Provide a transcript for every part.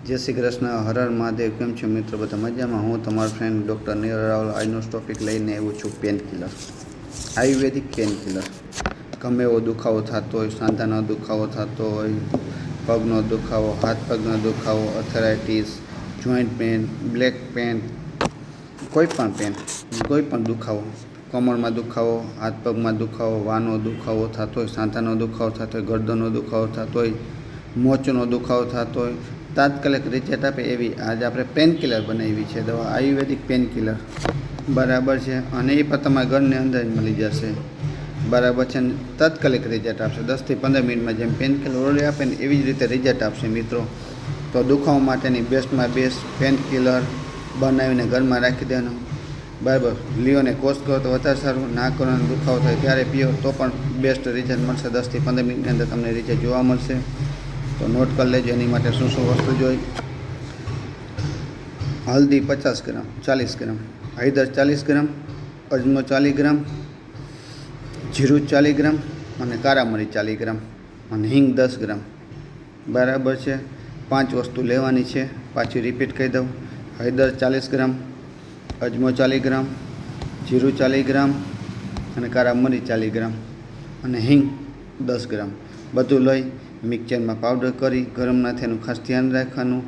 जय श्री कृष्ण। हर हर महादेव। केम छो मित्रों? बधा मजामां? हूँ तमारो फ्रेंड डॉक्टर नीरज रावल आजनो टॉपिक लईने आव्यो छुं। Painkiller, Ayurvedic painkiller. गमे एवो दुखावो थतो होय, सांधानो दुखावो थतो होय, पगनो दुखावो, हाथ पगनो दुखावो, अर्थराइटिस, जॉइंट पेन, ब्लेक पेन, कोईपण दुखावो, कमर में दुखावो, हाथ पग में दुखावो, वानो दुखावो थतो होय, सांधानो दुखावो थतो होय, गर्दननो दुखावो थतो होय, मोचनो दुखावो थतो होय, तात्कालिक रिजल्ट आपे एवी आज आपणे पेन किलर बनावी है दवा, आयुर्वेदिक पेन किलर बराबर है। और ये पर तमारे घरनी अंदर ज मळी जशे बराबर है। तात्कालिक रिजल्ट आपशे 10 થી 15 मिनिट में जेम पेन किलर ओरडी आपे ने एवी ज रीते रिजल्ट आपशे मित्रों। तो दुखावा माटेनी बेस्ट में बेस्ट पेन किलर बनावीने घर में राखी देवानो बराबर। लियो ने कोर्स करो तो वधारे सारूं, ना करो दुखावो थाय त्यारे पीओ तो पण बेस्ट रिजल्ट मळशे। 10 થી 15 मिनिट अंदर तमने रिजल्ट जोवा मळशे। तो नोट कर लेजो एनी माटे शुं शुं वस्तु जोई। हल्दी 50 ग्राम 40 ग्राम, हळदर 40 ग्राम, अजमो 40 ग्राम, जीरु 40 ग्राम और कारा मरी 40 ग्राम और हींग 10 ग्राम बराबर है। 5 वस्तु लेवानी है। पाछी रिपीट कही दऊँ। हळदर 40 ग्राम, अजमो 40 ग्राम, जीरु 40 ग्राम और कारा मरी 40 ग्राम और हींग 10 ग्राम बधु लई मिक्सचर में पाउडर करी गरम ना थाय खास ध्यान राखवानुं।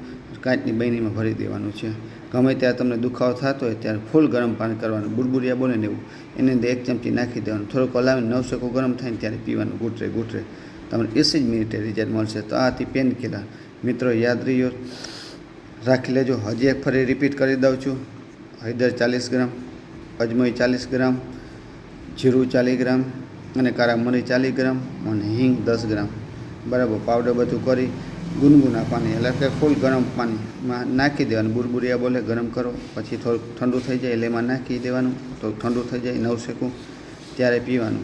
कांचनी बरणी में भरी देवानुं छे। गमे त्यारे तमने दुखावो थतो होय त्यारे फूल गरम पाणी करवानुं, बुरबुरिया बोले ने एवुं एनी अंदर 1 चमची नाखी देवानुं। थोड़ोक हलावीने नवसेको गरम थाय ने त्यारे पीवानुं घूंटरे घूंटरे। तमने 20 मिनिटे रिजल्ट मळशे। तो आ हती पेन किलर मित्रों, याद रह्यो, राखी लेजो। हजी एक फरी रिपीट करी दऊं छुं। हळदर 40 ग्राम, अजमोई 40 ग्राम, जीरु 40 ग्राम और कारा मरी 40 ग्राम और हींग 10 ग्राम बराबर। पाउडर बधु करी गुनगुना पानी एटले के फूल गरम पानी में नाखी देवानुं। बुरबुरिया बोले गरम करो, पछी थोड़ुं ठंडू थई जाए एटले एमां नाखी देवानुं। तो ठंडू थई जाए नवसेकું त्यारे पीवानुं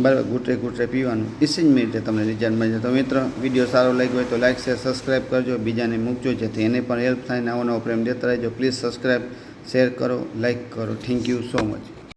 बराबर। घूंटरे घूंटरे पीवानुं। 20 मिनिटे तमने रिजल्ट मळी जाए। तो मित्रों, विडियो सारो लाग्यो होय तो लाइक शेर सब्सक्राइब करजो, बीजाने मूकजो जेथी एने पण हेल्प थाय। नवो नवो प्रेम देता रहेजो। प्लीज सब्सक्राइब शेर करो, लाइक करो। Thank you so much.